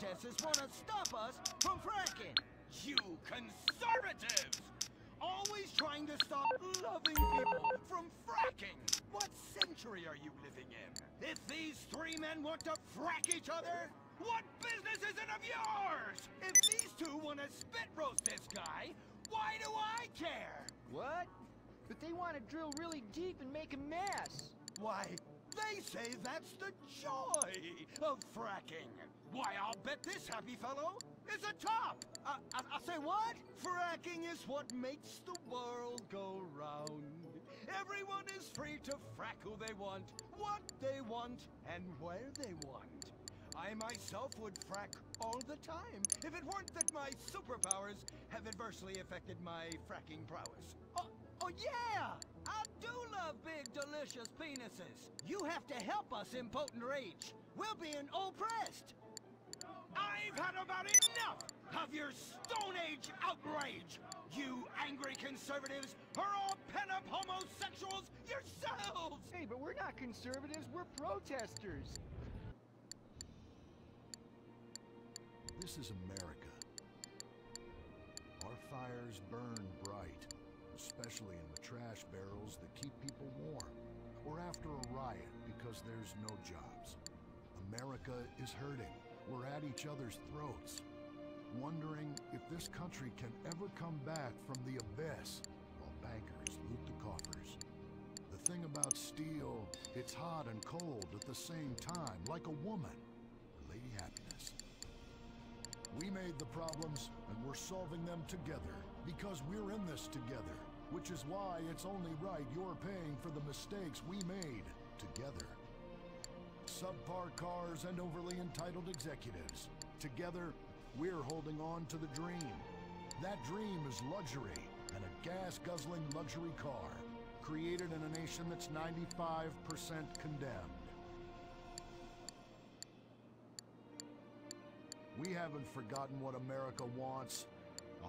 protesters want to stop us from fracking. You conservatives! Always trying to stop loving people from fracking. What century are you living in? If these three men want to frack each other, what business is it of yours? If these two want to spit roast this guy, why do I care? What? But they want to drill really deep and make a mess. Why, they say that's the joy of fracking. Why, I'll bet this happy fellow is a top! I say what? Fracking is what makes the world go round. Everyone is free to frack who they want, what they want, and where they want. I myself would frack all the time if it weren't that my superpowers have adversely affected my fracking prowess. Oh yeah! I do love big, delicious penises. You have to help us, impotent rage. We're being oppressed. I've had about enough of your Stone Age outrage! You angry conservatives are all pent-up homosexuals yourselves! Hey, but we're not conservatives, we're protesters. This is America. Our fires burn bright, especially in the trash barrels that keep people warm, or after a riot because there's no jobs. America is hurting. We're at each other's throats, wondering if this country can ever come back from the abyss while bankers loot the coffers. The thing about steel, it's hot and cold at the same time, like a woman, Lady Happiness. We made the problems, and we're solving them together, because we're in this together, which is why it's only right you're paying for the mistakes we made together. Subpar cars and overly entitled executives. Together, we're holding on to the dream. That dream is luxury, and a gas-guzzling luxury car, created in a nation that's 95% condemned. We haven't forgotten what America wants.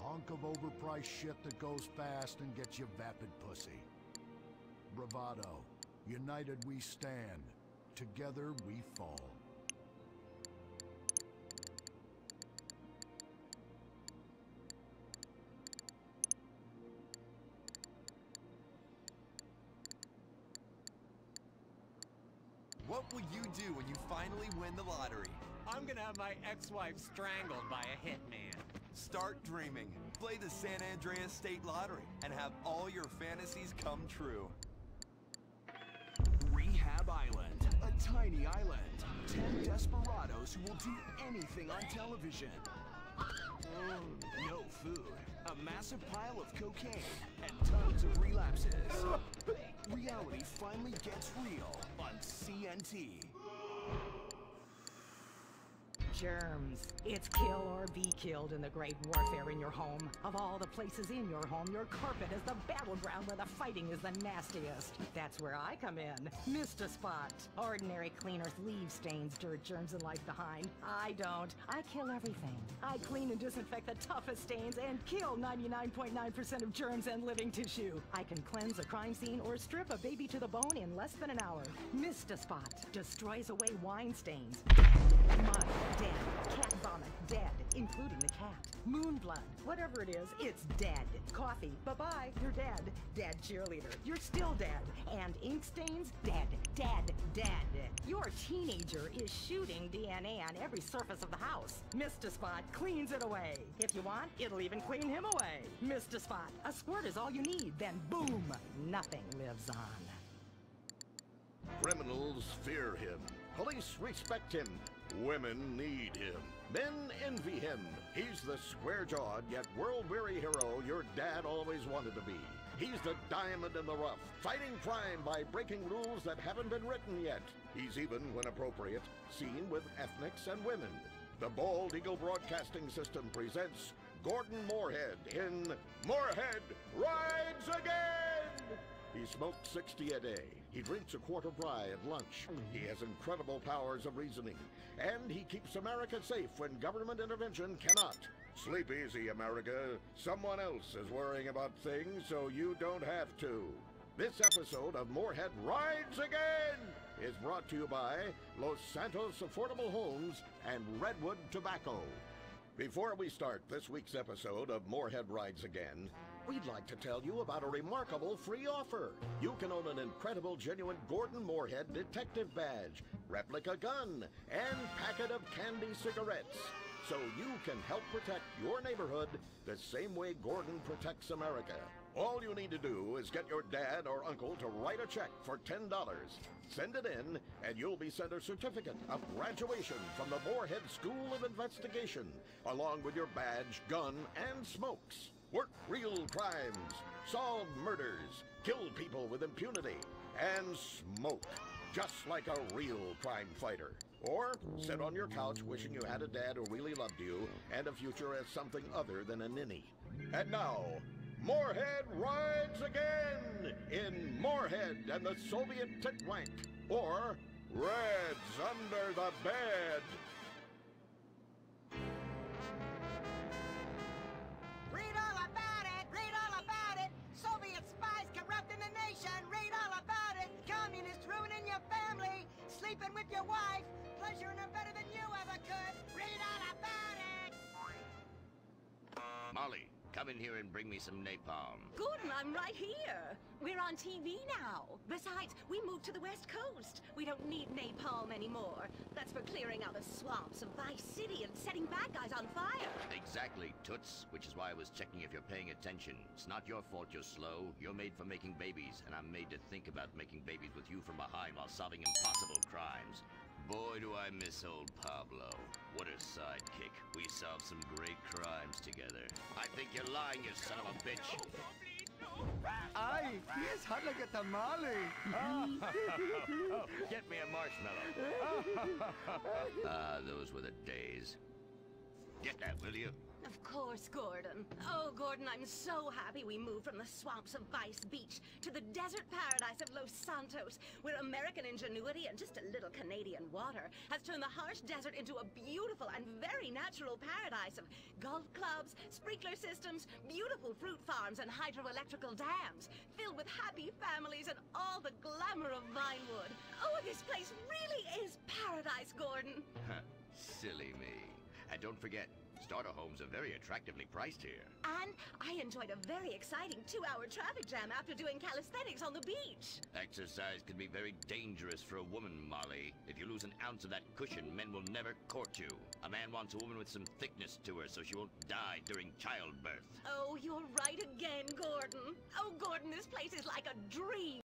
A hunk of overpriced shit that goes fast and gets you vapid pussy. Bravado. United we stand. Together we fall. What will you do when you finally win the lottery? I'm gonna have my ex-wife strangled by a hitman. Start dreaming. Play the San Andreas State Lottery and have all your fantasies come true. Rehab Island, a tiny island. 10 desperados who will do anything on television. No food, a massive pile of cocaine, and tons of relapses. Reality finally gets real on CNT. Germs. It's kill or be killed in the great warfare in your home. Of all the places in your home, your carpet is the battleground where the fighting is the nastiest. That's where I come in. Mr. Spot. Ordinary cleaners leave stains, dirt, germs, and life behind. I don't. I kill everything. I clean and disinfect the toughest stains and kill 99.9% of germs and living tissue. I can cleanse a crime scene or strip a baby to the bone in less than an hour. Mr. Spot destroys away wine stains. Mud, dead. Cat vomit, dead, including the cat. Moon blood, whatever it is, it's dead. Coffee, bye-bye, you're dead. Dead cheerleader, you're still dead. And ink stains, dead, dead, dead. Your teenager is shooting DNA on every surface of the house. Mr. Spot cleans it away. If you want, it'll even clean him away. Mr. Spot, a squirt is all you need, then boom, nothing lives on. Criminals fear him. Police respect him. Women need him. Men envy him. He's the square-jawed yet world-weary hero your dad always wanted to be. He's the diamond in the rough, fighting crime by breaking rules that haven't been written yet. He's even, when appropriate, seen with ethnics and women. The Bald Eagle Broadcasting System presents Gordon Moorhead in Moorhead Rides Again! He smokes 60 a day. He drinks a quart of rye at lunch. He has incredible powers of reasoning. And he keeps America safe when government intervention cannot. Sleep easy, America. Someone else is worrying about things so you don't have to. This episode of Moorhead Rides Again is brought to you by Los Santos Affordable Homes and Redwood Tobacco. Before we start this week's episode of Moorhead Rides Again, we'd like to tell you about a remarkable free offer. You can own an incredible, genuine Gordon Moorhead detective badge, replica gun, and packet of candy cigarettes, so you can help protect your neighborhood the same way Gordon protects America. All you need to do is get your dad or uncle to write a check for $10. Send it in, and you'll be sent a certificate of graduation from the Moorhead School of Investigation, along with your badge, gun, and smokes. Work real crimes, solve murders, kill people with impunity, and smoke, just like a real crime fighter. Or sit on your couch wishing you had a dad who really loved you and a future as something other than a ninny. And now, Moorhead rides again in Moorhead and the Soviet Titwank, or Reds Under the Bed. Read all about it! Read all about it! Soviet spies corrupting the nation! Read all about it! Communists ruining your family! Sleeping with your wife! Pleasuring her better than you ever could! Read all about it! Molly, come in here and bring me some napalm. Gordon, I'm right here. We're on TV now. Besides, we moved to the West Coast. We don't need napalm anymore. That's for clearing out the swamps of Vice City and setting bad guys on fire. Exactly, Toots, which is why I was checking if you're paying attention. It's not your fault you're slow. You're made for making babies, and I'm made to think about making babies with you from behind while solving impossible crimes. Boy, do I miss old Pablo. What a sidekick. We solved some great crimes together. I think you're lying, you son of a bitch. Ay, he is hot like a tamale. Get me a marshmallow. Those were the days. Get that, will you? Of course, Gordon. Oh, Gordon, I'm so happy we moved from the swamps of Vice Beach to the desert paradise of Los Santos, where American ingenuity and just a little Canadian water has turned the harsh desert into a beautiful and very natural paradise of golf clubs, sprinkler systems, beautiful fruit farms, and hydroelectrical dams, filled with happy families and all the glamour of Vinewood. Oh, this place really is paradise, Gordon. Silly me. And don't forget, starter homes are very attractively priced here. And I enjoyed a very exciting 2-hour traffic jam after doing calisthenics on the beach. Exercise can be very dangerous for a woman, Molly. If you lose an ounce of that cushion, men will never court you. A man wants a woman with some thickness to her so she won't die during childbirth. Oh, you're right again, Gordon. Oh, Gordon, this place is like a dream.